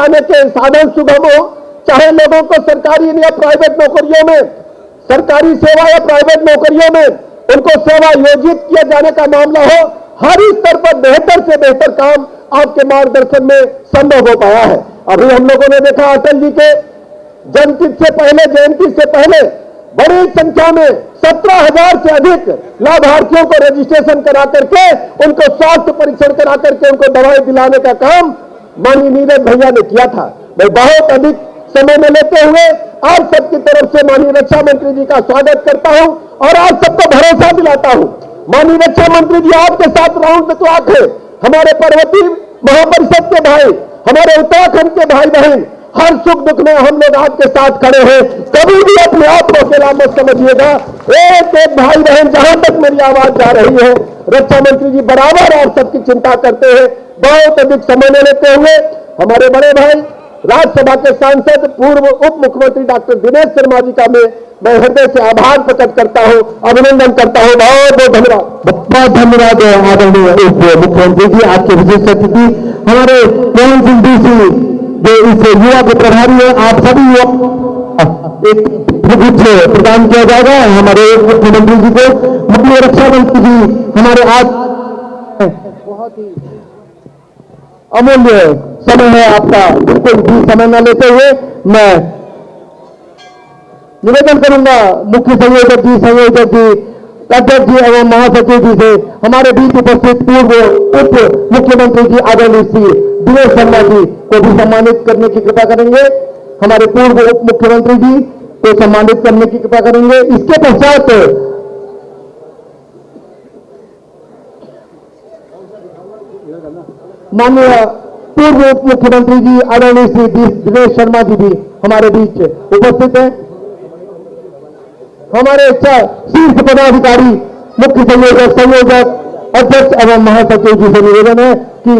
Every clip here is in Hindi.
आने के साधन सुगम हो, चाहे लोगों को सरकारी या प्राइवेट नौकरियों में, सरकारी सेवा या प्राइवेट नौकरियों में उनको सेवा योजित किए जाने का मामला हो, हर स्तर पर बेहतर से बेहतर काम आपके मार्गदर्शन में संभव हो पाया है। अभी हम लोगों ने देखा अटल जी के जयंती से पहले बड़ी संख्या में 17,000 से अधिक लाभार्थियों को रजिस्ट्रेशन करा करके उनको स्वास्थ्य परीक्षण करा करके उनको दवाई दिलाने का काम माननीय नीरज भैया ने किया था। मैं बहुत अधिक समय में लेते हुए आप सबकी तरफ से माननीय रक्षा मंत्री जी का स्वागत करता हूं और आप सबको भरोसा दिलाता हूं। माननीय रक्षा मंत्री जी आपके साथ राउंड द क्लॉक है। हमारे पर्वतीय महापरिषद के भाई, हमारे उत्तराखंड के भाई बहन, हर सुख दुख में हम लोग आपके साथ खड़े हैं। कभी भी अपने आप को अकेला मत समझिएगा। एक एक भाई बहन, जहां तक मेरी आवाज जा रही है, रक्षा मंत्री जी बराबर और सबकी चिंता करते हैं। बहुत अधिक समय में लेते हुए हमारे बड़े भाई राज्यसभा के सांसद पूर्व उप मुख्यमंत्री डॉक्टर दिनेश शर्मा जी का मैं हृदय से आभार प्रकट करता हूं, अभिनंदन करता हूं। बहुत बहुत धन्यवाद। बहुत धन्यवाद आदरणीय उप मुख्यमंत्री जी, आपके विशेष अतिथि हमारे मोहन सिंह डीसी जो इस युवा के प्रभारी है। आप सभी युवा एक प्रगुच्छ प्रदान किया जाएगा हमारे मुख्यमंत्री जी को। माननीय रक्षा मंत्री जी हमारे आज बहुत ही अमूल्य समय है आपका, बिल्कुल भी समय न लेते हुए मैं निवेदन करूंगा मुख्य संयोजक जी, अध्यक्ष जी एवं महासचिव जी से हमारे बीच उपस्थित पूर्व उप मुख्यमंत्री जी आदरणीय श्री दिनेश शर्मा जी को भी सम्मानित करने की कृपा करेंगे। हमारे पूर्व उप मुख्यमंत्री जी को सम्मानित करने की कृपा करेंगे। इसके पश्चात माननीय पूर्व उप मुख्यमंत्री जी आदरणीय श्री दिनेश शर्मा जी भी हमारे बीच उपस्थित हैं। हमारे शीर्ष पदाधिकारी, मुख्य संयोजक, अध्यक्ष एवं महासचिव जी से निवेदन है कि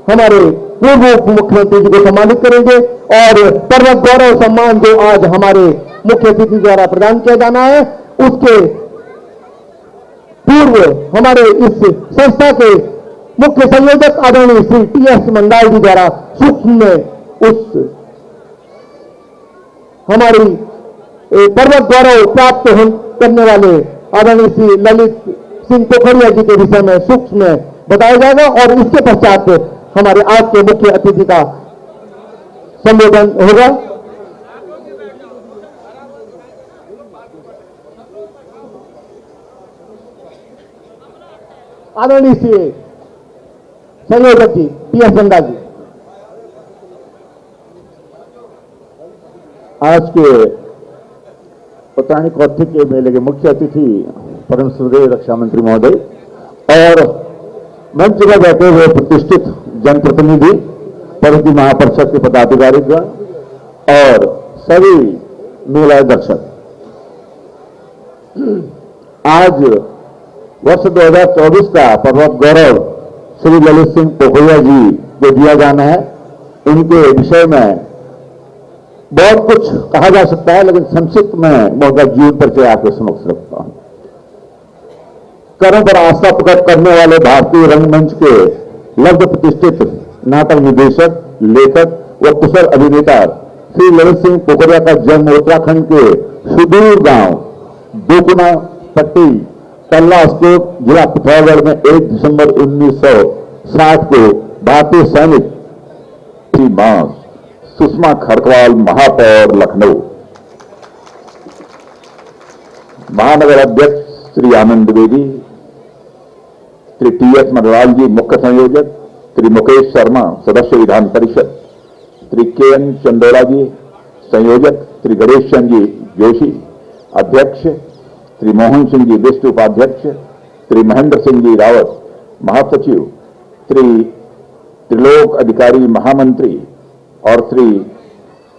हमारे पूर्व उप मुख्यमंत्री जी को सम्मानित करेंगे और पर्वत गौरव सम्मान जो आज हमारे मुख्य अतिथि द्वारा प्रदान किया जाना है, उसके पूर्व हमारे इस संस्था के मुख्य संयोजक आदरणीय श्री टी.एस. मंडाल जी द्वारा सूक्ष्म में उस हमारी पर्वत गौरव प्राप्त करने वाले आदरणीय श्री ललित सिंह पोखरिया जी के विषय में सूक्ष्म में बताया जाएगा और इसके पश्चात हमारे आज के मुख्य अतिथि का संबोधन होगा। आदरणीय श्री संयोजक जी टी.एस. मंडाल जी। आज के उत्तरायणी कौथिक के मेले के मुख्य अतिथि परम श्रद्धेय रक्षा मंत्री महोदय और मंच पर बैठे हुए प्रतिष्ठित जनप्रतिनिधि, पर्वतीय महापरिषद के पदाधिकारीगण और सभी मेला दर्शक, आज वर्ष 2024 का पर्वत गौरव श्री ललित सिंह पोखरिया जी को दिया जाना है। इनके विषय में बहुत कुछ कहा जा सकता है, लेकिन संक्षिप्त में मैं उनका जीवन परिचय आपके समक्ष रखता हूं। कर्म पर आस्था प्रकट करने वाले भारतीय रंगमंच के लब्ध प्रतिष्ठित नाटक निर्देशक, लेखक व कुशल अभिनेता श्री ललित सिंह पोखरिया का जन्म उत्तराखंड के सुदूर गांव दोगुना पट्टी तल्लास्कोट जिला पिथौरागढ़ में 1 दिसंबर 1960 को भारतीय सैनिक श्री मां सुषमा खरकवाल महापौर लखनऊ, महानगर अध्यक्ष श्री आनंद द्विवेदी, श्री टी.एस. मंडलाल जी मुख्य संयोजक, श्री मुकेश शर्मा सदस्य विधान परिषद, श्री के.एन. चंदोला जी संयोजक, श्री गणेश चंद जी जोशी अध्यक्ष, श्री मोहन सिंह जी विष्ट उपाध्यक्ष, श्री महेंद्र सिंह जी रावत महासचिव, श्री त्रिलोक अधिकारी महामंत्री और श्री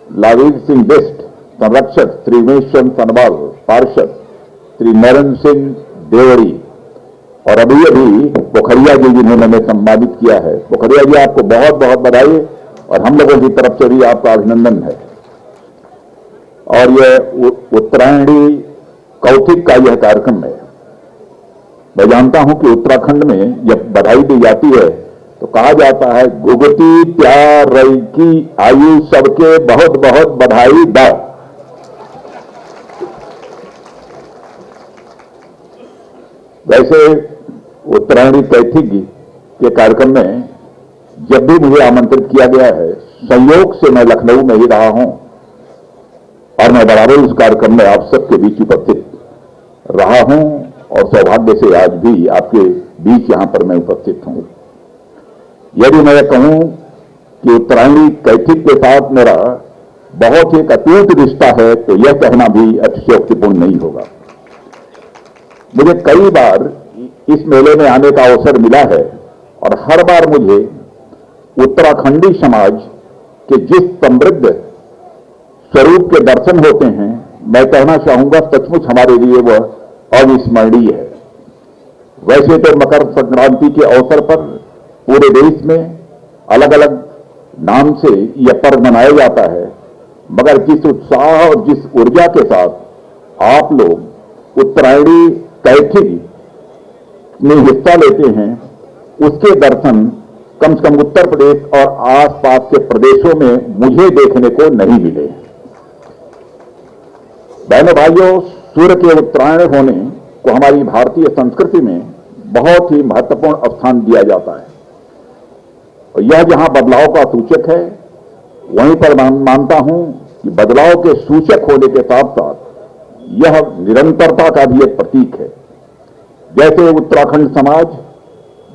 लावीर सिंह बिष्ट संरक्षक, श्री उमेश चंद सनवाल पार्षद, श्री नरेंद्र सिंह देवड़ी और अभी पोखरिया जी जिन्होंने हमें सम्मानित किया है। पोखरिया जी आपको बहुत बहुत बधाई और हम लोगों की तरफ से भी आपका अभिनंदन है। और यह उत्तरायणी कौथिक का यह कार्यक्रम है। मैं जानता हूं कि उत्तराखंड में जब बधाई दी जाती है तो कहा जाता है घुघती प्यार रई की आयु सबके बहुत बहुत बधाई दा। वैसे उत्तरायणी कैथी के कार्यक्रम में जब भी मुझे आमंत्रित किया गया है, संयोग से मैं लखनऊ में ही रहा हूं और मैं बराबर इस कार्यक्रम में आप सबके बीच उपस्थित रहा हूं और सौभाग्य से आज भी आपके बीच यहां पर मैं उपस्थित हूं। यदि मैं कहूं कि उत्तरायणी कैथिक के साथ मेरा बहुत ही अटूट रिश्ता है तो यह कहना भी अतिशयोक्तिपूर्ण नहीं होगा। मुझे कई बार इस मेले में आने का अवसर मिला है और हर बार मुझे उत्तराखंडी समाज के जिस समृद्ध स्वरूप के दर्शन होते हैं, मैं कहना चाहूंगा सचमुच हमारे लिए वह अविस्मरणीय है। वैसे तो मकर संक्रांति के अवसर पर पूरे देश में अलग अलग नाम से यह पर्व मनाया जाता है, मगर जिस उत्साह और जिस ऊर्जा के साथ आप लोग उत्तरायणी कैथी में हिस्सा लेते हैं, उसके दर्शन कम से कम उत्तर प्रदेश और आसपास के प्रदेशों में मुझे देखने को नहीं मिले। बहनों भाइयों, सूर्य के उत्तरायण होने को हमारी भारतीय संस्कृति में बहुत ही महत्वपूर्ण स्थान दिया जाता है और यह जहां बदलाव का सूचक है, वहीं पर मानता हूं कि बदलाव के सूचक होने के साथ साथ यह निरंतरता का भी एक प्रतीक है। जैसे उत्तराखंड समाज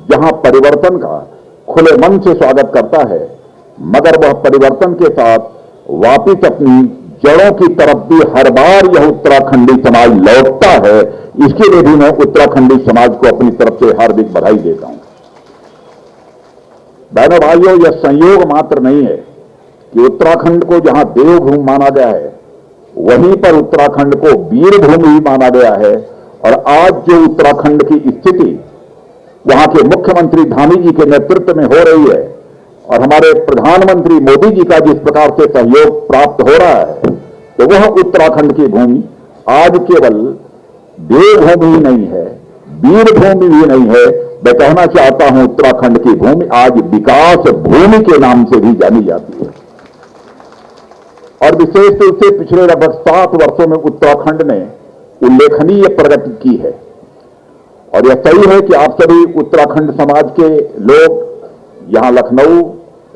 जहां परिवर्तन का खुले मन से स्वागत करता है, मगर वह परिवर्तन के साथ वापिस अपनी जड़ों की तरफ भी हर बार यह उत्तराखंडी समाज लौटता है। इसके लिए भी मैं उत्तराखंडी समाज को अपनी तरफ से हार्दिक बधाई देता हूं। बहनों भाइयों, यह संयोग मात्र नहीं है कि उत्तराखंड को जहां देवभूमि माना गया है, वहीं पर उत्तराखंड को वीरभूमि भी माना गया है। और आज जो उत्तराखंड की स्थिति वहां के मुख्यमंत्री धामी जी के नेतृत्व में हो रही है और हमारे प्रधानमंत्री मोदी जी का जिस प्रकार से सहयोग प्राप्त हो रहा है, तो वह उत्तराखंड की भूमि आज केवल देवभूमि ही नहीं है, वीरभूमि भी नहीं है। मैं कहना चाहता हूं उत्तराखंड की भूमि आज विकास भूमि के नाम से भी जानी जाती है। और विशेष रूप से पिछले लगभग 7 वर्षों में उत्तराखंड ने उल्लेखनीय प्रगति की है। और यह सही है कि आप सभी उत्तराखंड समाज के लोग यहां लखनऊ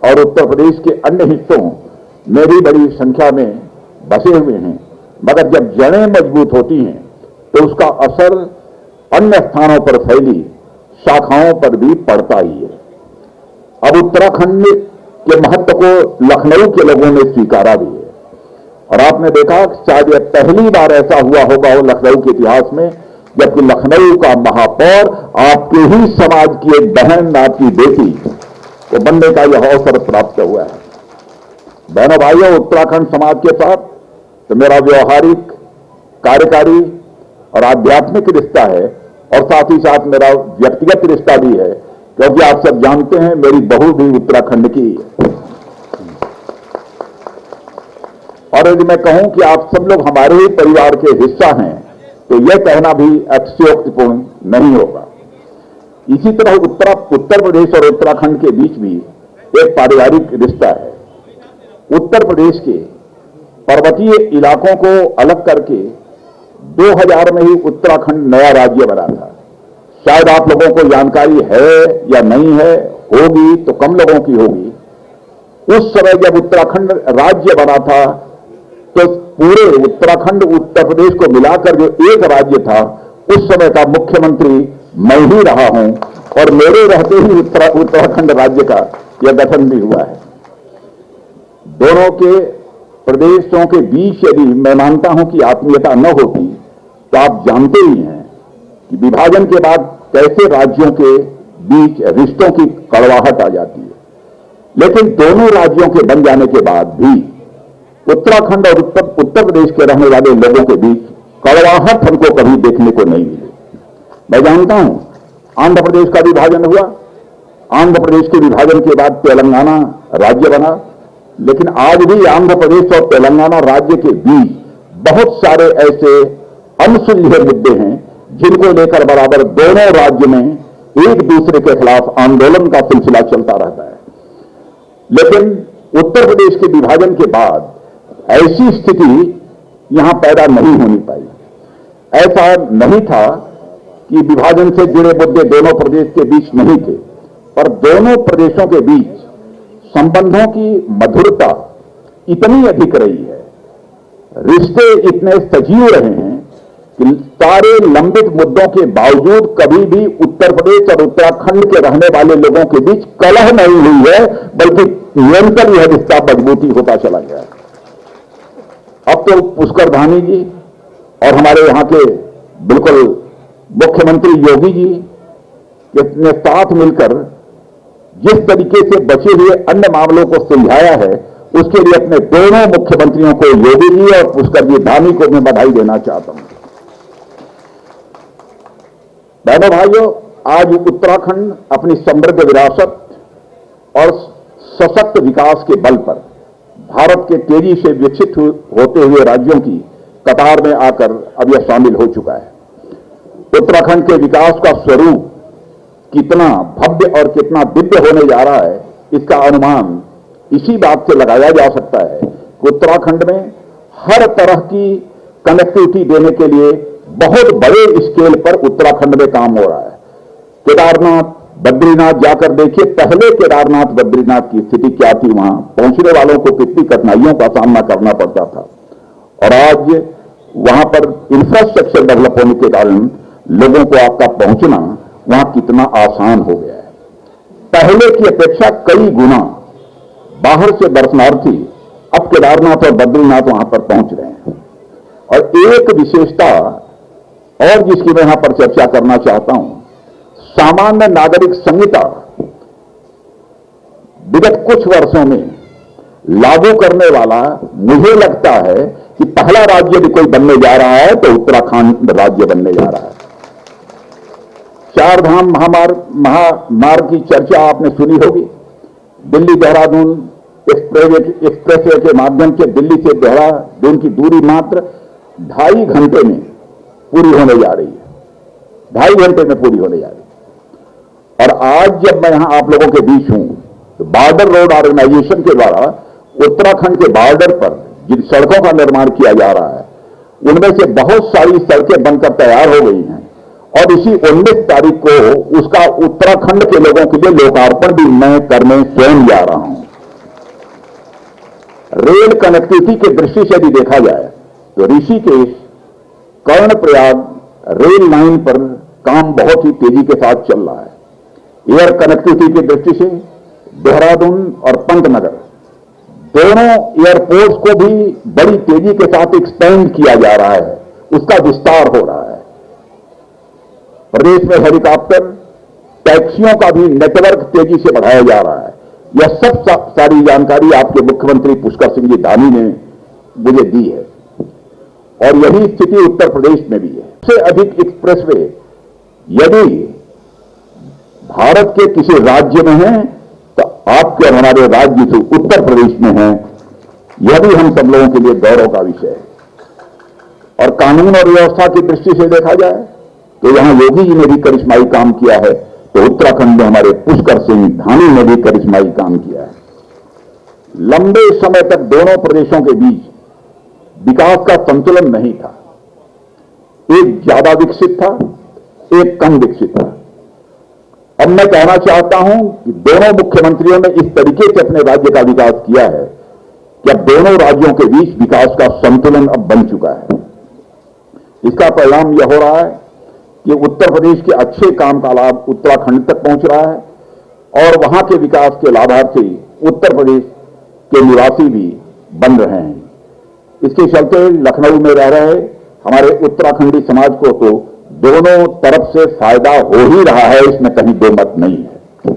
और उत्तर प्रदेश के अन्य हिस्सों में भी बड़ी संख्या में बसे हुए हैं, मगर जब जड़ें मजबूत होती हैं तो उसका असर अन्य स्थानों पर फैली शाखाओं पर भी पड़ता ही है। अब उत्तराखंड के महत्व को लखनऊ के लोगों ने स्वीकारा भी है और आपने देखा शायद यह पहली बार ऐसा हुआ होगा लखनऊ के इतिहास में जबकि लखनऊ का महापौर आपके ही समाज की एक बहन, आपकी बेटी को बनने का यह अवसर प्राप्त हुआ है। बहनों भाइयों, उत्तराखंड समाज के साथ तो मेरा व्यवहारिक, कार्यकारी और आध्यात्मिक रिश्ता है और साथ ही साथ मेरा व्यक्तिगत रिश्ता भी है, क्योंकि आप सब जानते हैं मेरी बहू भी उत्तराखंड की है। और यदि मैं कहूं कि आप सब लोग हमारे ही परिवार के हिस्सा हैं तो यह कहना भी अतिशयोक्तिपूर्ण नहीं होगा। इसी तरह उत्तर प्रदेश और उत्तराखंड के बीच भी एक पारिवारिक रिश्ता है। उत्तर प्रदेश के पर्वतीय इलाकों को अलग करके 2000 में ही उत्तराखंड नया राज्य बना था। शायद आप लोगों को जानकारी है या नहीं है, होगी तो कम लोगों की होगी। उस समय जब उत्तराखंड राज्य बना था तो पूरे उत्तराखंड उत्तर प्रदेश को मिलाकर जो एक राज्य था, उस समय का मुख्यमंत्री मैं ही रहा हूं और मेरे रहते ही उत्तराखंड राज्य का यह गठन भी हुआ है। दोनों के प्रदेशों के बीच यदि मैं मानता हूं कि आत्मीयता न होती तो आप जानते ही हैं कि विभाजन के बाद कैसे राज्यों के बीच रिश्तों की कड़वाहट आ जाती है। लेकिन दोनों राज्यों के बन जाने के बाद भी उत्तराखंड और उत्तर प्रदेश के रहने वाले लोगों के बीच कड़वाहट हमको कभी देखने को नहीं मिली। मैं जानता हूं आंध्र प्रदेश का विभाजन हुआ, आंध्र प्रदेश के विभाजन के बाद तेलंगाना राज्य बना, लेकिन आज भी आंध्र प्रदेश और तेलंगाना राज्य के बीच बहुत सारे ऐसे अनसुलझे मुद्दे हैं जिनको लेकर बराबर दोनों राज्य में एक दूसरे के खिलाफ आंदोलन का सिलसिला चलता रहता है। लेकिन उत्तर प्रदेश के विभाजन के बाद ऐसी स्थिति यहां पैदा नहीं होनी पाई। ऐसा नहीं था कि विभाजन से जुड़े मुद्दे दोनों प्रदेश के बीच नहीं थे, पर दोनों प्रदेशों के बीच संबंधों की मधुरता इतनी अधिक रही है, रिश्ते इतने सजीव रहे हैं कि सारे लंबित मुद्दों के बावजूद कभी भी उत्तर प्रदेश और उत्तराखंड के रहने वाले लोगों के बीच कलह नहीं हुई है, बल्कि निरंतर यह रिश्ता मजबूती होता चला गया है। अब तो पुष्कर धामी जी और हमारे यहां के बिल्कुल मुख्यमंत्री योगी जी ने साथ मिलकर जिस तरीके से बचे हुए अन्य मामलों को सुलझाया है, उसके लिए अपने दोनों मुख्यमंत्रियों को, योगी जी और पुष्कर जी धामी को मैं बधाई देना चाहता हूं। बहनों भाइयों, आज उत्तराखंड अपनी समृद्ध विरासत और सशक्त विकास के बल पर भारत के तेजी से विकसित होते हुए राज्यों की कतार में आकर अब यह शामिल हो चुका है। उत्तराखंड के विकास का स्वरूप कितना भव्य और कितना दिव्य होने जा रहा है, इसका अनुमान इसी बात से लगाया जा सकता है कि उत्तराखंड में हर तरह की कनेक्टिविटी देने के लिए बहुत बड़े स्केल पर उत्तराखंड में काम हो रहा है। केदारनाथ, बद्रीनाथ जाकर देखिए, पहले केदारनाथ बद्रीनाथ की स्थिति क्या थी, वहां पहुंचने वालों को कितनी कठिनाइयों का सामना करना पड़ता था, और आज वहां पर इंफ्रास्ट्रक्चर डेवलप होने के कारण लोगों को आपका पहुंचना वहां कितना आसान हो गया है। पहले की अपेक्षा कई गुना बाहर से दर्शनार्थी अब केदारनाथ और बद्रीनाथ वहां पर पहुंच रहे हैं। और एक विशेषता और जिसकी मैं यहां पर चर्चा करना चाहता हूं, सामान्य नागरिक संहिता विगत कुछ वर्षों में लागू करने वाला मुझे लगता है कि पहला राज्य भी कोई बनने जा रहा है तो उत्तराखंड राज्य बनने जा रहा है। चार धाम महामार्ग की चर्चा आपने सुनी होगी। दिल्ली देहरादून एक्सप्रेसवे के माध्यम से दिल्ली से देहरादून की दूरी मात्र 2.5 घंटे में पूरी होने जा रही है। 2.5 घंटे में पूरी होने जा रही है। और आज जब मैं यहां आप लोगों के बीच हूं, तो बॉर्डर रोड ऑर्गेनाइजेशन के द्वारा उत्तराखंड के बॉर्डर पर जिन सड़कों का निर्माण किया जा रहा है, उनमें से बहुत सारी सड़कें बनकर तैयार हो गई हैं, और इसी 19 तारीख को उसका उत्तराखंड के लोगों के लिए लोकार्पण भी मैं करने स्वयं जा रहा हूं। रेल कनेक्टिविटी की दृष्टि से भी देखा जाए तो ऋषिकेश कर्णप्रयाग रेल लाइन पर काम बहुत ही तेजी के साथ चल रहा है। एयर कनेक्टिविटी की दृष्टि से देहरादून और पंतनगर दोनों एयरपोर्ट्स को भी बड़ी तेजी के साथ एक्सपेंड किया जा रहा है, उसका विस्तार हो रहा है। प्रदेश में हेलीकॉप्टर टैक्सियों का भी नेटवर्क तेजी से बढ़ाया जा रहा है। यह सब सारी जानकारी आपके मुख्यमंत्री पुष्कर सिंह जी धामी ने मुझे दी है, और यही स्थिति उत्तर प्रदेश में भी है। सबसे अधिक एक्सप्रेसवे यदि भारत के किसी राज्य में है तो आपके और हमारे राज्य से उत्तर प्रदेश में है। यह भी हम सब लोगों के लिए गौरव का विषय है। और कानून और व्यवस्था की दृष्टि से देखा जाए तो यहां योगी जी ने भी करिश्माई काम किया है, तो उत्तराखंड में हमारे पुष्कर सिंह धामी ने भी करिश्माई काम किया है। लंबे समय तक दोनों प्रदेशों के बीच विकास का संतुलन नहीं था, एक ज्यादा विकसित था, एक कम विकसित था। अब मैं कहना चाहता हूं कि दोनों मुख्यमंत्रियों ने इस तरीके से अपने राज्य का विकास किया है कि अब दोनों राज्यों के बीच विकास का संतुलन अब बन चुका है। इसका परिणाम यह हो रहा है कि उत्तर प्रदेश के अच्छे काम का लाभ उत्तराखंड तक पहुंच रहा है, और वहां के विकास के लाभार्थी उत्तर प्रदेश के निवासी भी बन रहे हैं। इसके चलते लखनऊ में रह रहे हमारे उत्तराखंडी समाज को तो दोनों तरफ से फायदा हो ही रहा है, इसमें कहीं दो मत नहीं है।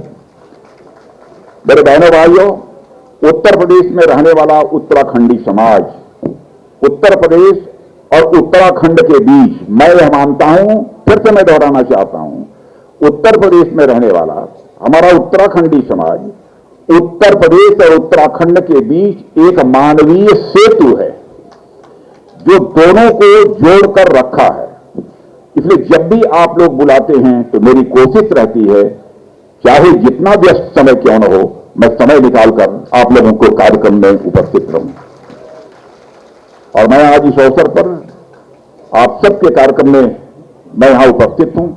मेरे बहनों भाइयों, उत्तर प्रदेश में रहने वाला उत्तराखंडी समाज उत्तर प्रदेश और उत्तराखंड के बीच, मैं यह मानता हूं, फिर से मैं दोहराना चाहता हूं, उत्तर प्रदेश में रहने वाला हमारा उत्तराखंडी समाज उत्तर प्रदेश और उत्तराखंड के बीच एक मानवीय सेतु है जो दोनों को जोड़कर रखा है। इसलिए जब भी आप लोग बुलाते हैं तो मेरी कोशिश रहती है, चाहे जितना व्यस्त समय क्यों न हो, मैं समय निकालकर आप लोगों को कार्यक्रम में उपस्थित रहूं। और मैं आज इस अवसर पर आप सबके कार्यक्रम में मैं यहां उपस्थित हूं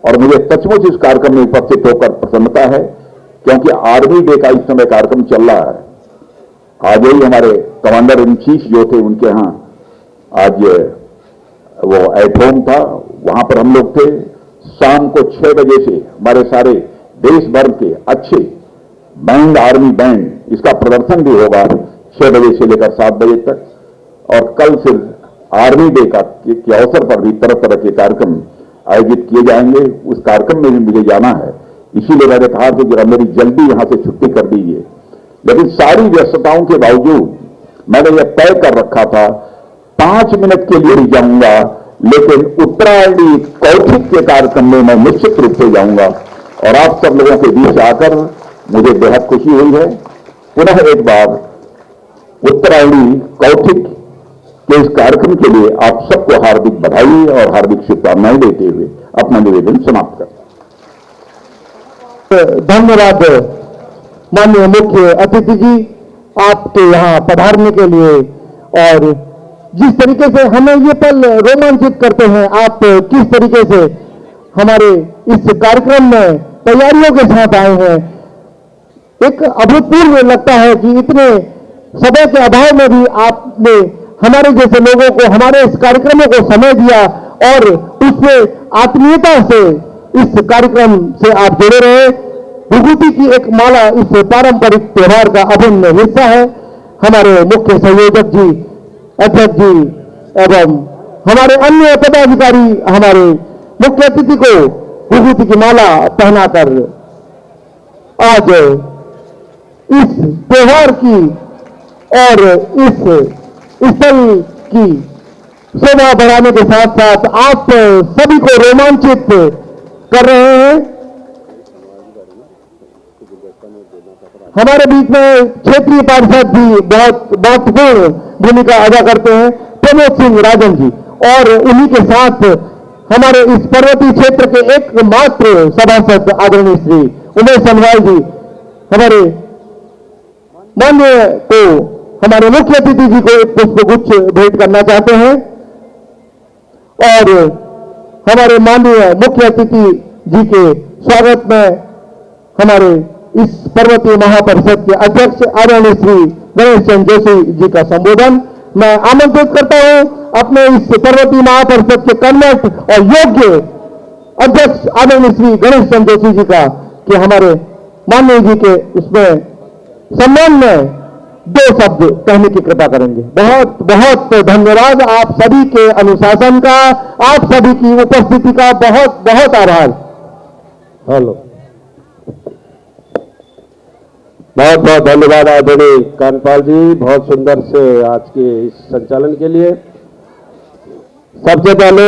और मुझे सचमुच इस कार्यक्रम में उपस्थित होकर प्रसन्नता है, क्योंकि आर्मी डे का इस समय कार्यक्रम चल रहा है। आज ही हमारे कमांडर इन चीफ जो थे उनके यहां आज वो एट होम था, वहां पर हम लोग थे। शाम को 6 बजे से हमारे सारे देश भर के अच्छे बैंड, आर्मी बैंड, इसका प्रदर्शन भी होगा 6 बजे से लेकर 7 बजे तक। और कल फिर आर्मी डे के अवसर पर भी तरह तरह के कार्यक्रम आयोजित किए जाएंगे। उस कार्यक्रम में भी मुझे जाना है, इसीलिए मैंने कहा कि जरा मेरी जल्दी यहां से छुट्टी कर दीजिए। लेकिन सारी व्यस्तताओं के बावजूद मैंने यह तय कर रखा था 5 मिनट के लिए ही जाऊंगा, लेकिन उत्तरायणी कौशिक के कार्यक्रम में मैं निश्चित रूप से जाऊंगा। और आप सब लोगों के बीच आकर मुझे बेहद खुशी हुई है। पुनः एक बार उत्तरायणी कौशिक के इस कार्यक्रम के लिए आप सबको हार्दिक बधाई और हार्दिक शुभकामनाएं देते हुए अपना निवेदन समाप्त करता हूं। धन्यवाद माननीय मुख्य अतिथि जी, आपके यहाँ पधारने के लिए। और जिस तरीके से हमें ये पल रोमांचित करते हैं, आप किस तरीके से हमारे इस कार्यक्रम में तैयारियों के साथ आए हैं, एक अभूतपूर्व लगता है कि इतने समय के अभाव में भी आपने हमारे जैसे लोगों को, हमारे इस कार्यक्रमों को समय दिया और उसमें आत्मीयता से इस कार्यक्रम से आप जुड़े रहे। विभूति की एक माला इस पारंपरिक त्योहार का अभिन्न हिस्सा है। हमारे मुख्य संयोजक जी, अध्यक्ष जी एवं हमारे अन्य पदाधिकारी हमारे मुख्य अतिथि को विभूति की माला पहनाकर आज इस त्योहार की और इस स्थल की शोभा बढ़ाने के साथ साथ आप सभी को रोमांचित कर रहे हैं। हमारे बीच में क्षेत्रीय पार्षद भी बहुत महत्वपूर्ण भूमिका अदा करते हैं, प्रमोद सिंह राजन जी, और उन्हीं के साथ हमारे इस पर्वतीय क्षेत्र के एकमात्र सभासद आदरणीय श्री उमेश सनवाल जी हमारे माननीय को, हमारे मुख्य अतिथि जी को एक पुष्पगुच्छ भेंट करना चाहते हैं। और हमारे माननीय मुख्य अतिथि जी के स्वागत में हमारे इस पर्वतीय महापरिषद के अध्यक्ष आदरणीय श्री गणेश चंद्र जोशी जी का संबोधन मैं आमंत्रित करता हूं। अपने इस पर्वतीय महापरिषद के कर्मठ और योग्य अध्यक्ष आदरणीय श्री गणेश चंद्र जोशी जी का कि हमारे माननीय जी के उसमें सम्मान में 2 शब्द कहने की कृपा करेंगे। बहुत बहुत धन्यवाद आप सभी के अनुशासन का, आप सभी की उपस्थिति का बहुत बहुत आभार। हेलो, बहुत बहुत धन्यवाद आदरणीय कानपाल जी, बहुत सुंदर से आज के इस संचालन के लिए। सबसे पहले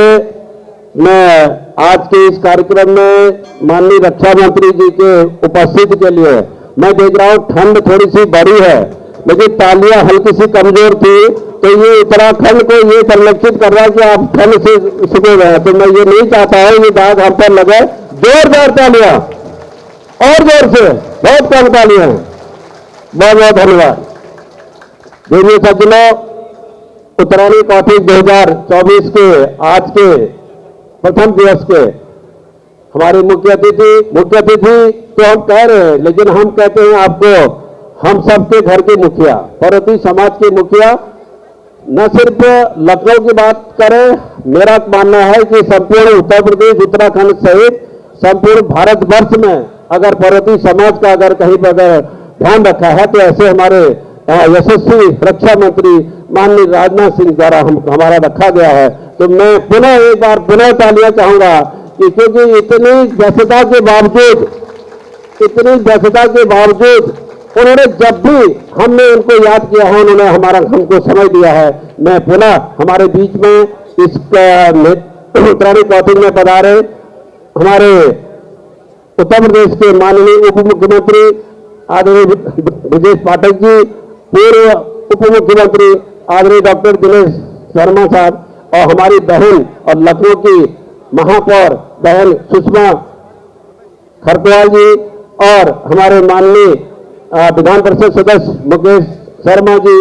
मैं आज के इस कार्यक्रम में माननीय रक्षा मंत्री जी के उपस्थिति के लिए, मैं देख रहा हूं ठंड थोड़ी सी बढ़ी है, लेकिन तालियां हल्की सी कमजोर थी, तो ये उत्तराखंड को ये परिलक्षित कर रहा है कि आप ठंड से सुबह रहे। तो मैं ये नहीं चाहता हूं ये दाग हम पर लगे। जोरदार तालियां और जोर से, बहुत कम तालियां। बहुत बहुत धन्यवाद। देखिए सज्जनों, उत्तरायणी कौशिक 2024 के आज के प्रथम दिवस के हमारे मुख्य अतिथि तो हम कह रहे हैं, लेकिन हम कहते हैं आपको, हम सबके घर के मुखिया, पर्वतीय समाज के मुखिया, न सिर्फ लखनऊ की बात करें, मेरा मानना है कि संपूर्ण उत्तर प्रदेश, उत्तराखंड सहित संपूर्ण भारतवर्ष में अगर पर्वतीय समाज का अगर कहीं पर अगर ध्यान रखा है तो ऐसे हमारे यशस्वी रक्षा मंत्री माननीय राजनाथ सिंह द्वारा हमारा रखा गया है। तो मैं पुनः एक बार पुनः तालियां चाहूंगा कि क्योंकि इतनी व्यस्तता के बावजूद उन्होंने जब भी हमने उनको याद किया है, उन्होंने हमको समय दिया है। मैं पुनः हमारे बीच में इस उत्तरायणी कौशिक में पधारे हमारे उत्तर प्रदेश के माननीय उप मुख्यमंत्री आदरणीय ब्रजेश पाठक जी, पूर्व उप मुख्यमंत्री आदरणीय डॉक्टर दिनेश शर्मा साहब, और हमारी बहन और लखनऊ की महापौर बहन सुषमा खरतवाल जी और हमारे माननीय विधान परिषद सदस्य मुकेश शर्मा जी,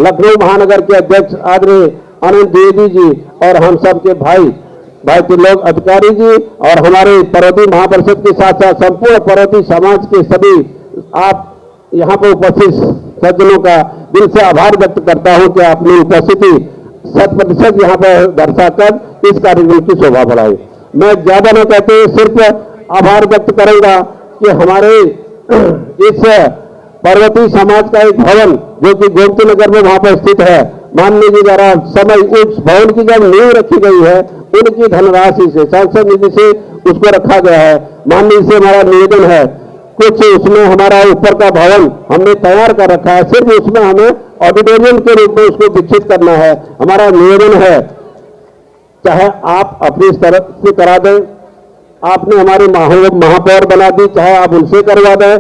लखनऊ महानगर के अध्यक्ष आदरणीय आनंद द्विवेदी जी और हम सब के भाई त्रिलोक अधिकारी जी और हमारे परौती महापरिषद के साथ साथ संपूर्ण परौती समाज के सभी आप यहाँ पर उपस्थित सज्जनों का दिल से आभार व्यक्त करता हूँ कि आपने उपस्थिति 100% यहाँ पर दर्शाकर इस कार्यक्रम की शोभा बढ़ाई। मैं ज्यादा न कहते हुए सिर्फ आभार व्यक्त करूंगा कि हमारे इस पर्वतीय समाज का एक भवन जो कि गोमती नगर में वहां पर स्थित है, माननीय जी द्वारा समय उस भवन की जब नींव रखी गई है उनकी धनराशि से सांसद निधि से उसको रखा गया है। माननीय से हमारा निवेदन है, कुछ उसमें हमारा ऊपर का भवन हमने तैयार कर रखा है, सिर्फ उसमें हमें ऑडिटोरियम के रूप में उसको विकसित करना है। हमारा निवेदन है, चाहे आप अपनी तरफ से करा दें, आपने हमारे महापौर बना दी, चाहे आप उनसे करवा दें।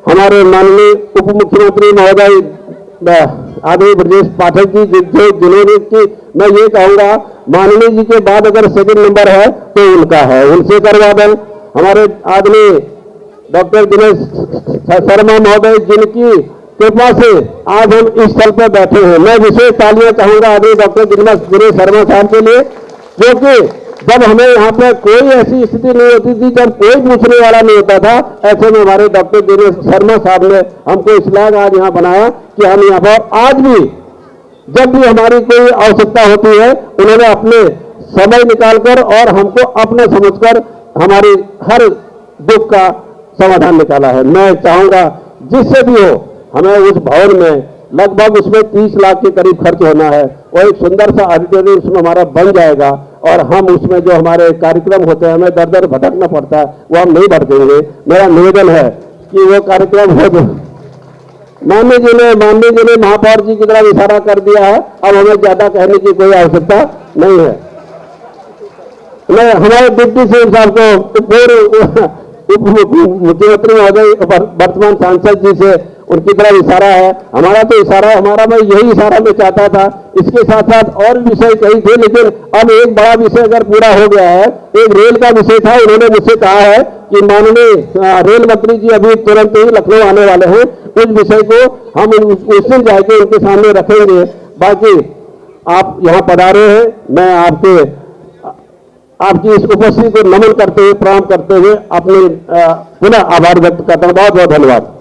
हमारे माननीय उप मुख्यमंत्री महोदय आदरणीय ब्रजेश पाठक जी जिन्होंने की, मैं ये कहूंगा माननीय जी के बाद अगर सेकंड नंबर है तो उनका है, उनसे करवा दें। हमारे आदरणीय डॉक्टर दिनेश शर्मा महोदय जिनकी कृपा से आज हम इस स्थल पर बैठे हैं, मैं विशेष तालियां चाहूंगा आदरणीय डॉक्टर दिनेश शर्मा साहब के लिए, क्योंकि जब हमें यहाँ पर कोई ऐसी स्थिति नहीं होती थी, जब कोई पूछने वाला नहीं होता था, ऐसे में हमारे डॉक्टर दिनेश शर्मा साहब ने हमको इस लायक आज यहाँ बनाया कि हम यहाँ पर आज भी जब भी हमारी कोई आवश्यकता होती है उन्होंने अपने समय निकालकर और हमको अपना समझकर हमारी हर दुख का समाधान निकाला है। मैं चाहूंगा जिससे भी हो हमें उस भवन में लगभग उसमें 30 लाख के करीब खर्च होना है और एक सुंदर सा ऑडिटोरियम उसमें हमारा बन जाएगा और हम उसमें जो हमारे कार्यक्रम होते हैं हमें दर दर भटकना पड़ता है वो हम नहीं भटकेंगे। मेरा निवेदन है कि वो कार्यक्रम हो। माननीय जी ने महापौर जी की तरफ इशारा कर दिया है, अब हमें ज्यादा कहने की कोई आवश्यकता नहीं है। मैं हमारे डिप्टी सीएम साहब को पूर्व उप मुख्यमंत्री महोदय वर्तमान सांसद जी से उनकी तरफ इशारा है, हमारा तो इशारा है, हमारा मैं यही इशारा मैं चाहता था। इसके साथ साथ और विषय कई थे, लेकिन अब एक बड़ा विषय अगर पूरा हो गया है, एक रेल का विषय था। उन्होंने मुझसे कहा है कि माननीय रेल मंत्री जी अभी तुरंत ही लखनऊ आने वाले हैं, उस विषय को हम उस दिन जाके उनके सामने रखेंगे। बाकी आप यहाँ पधारे हैं, मैं आपकी इस उपस्थिति को नमन करते हुए प्रणाम करते हुए अपने पुनः आभार व्यक्त करता हूँ। बहुत बहुत धन्यवाद।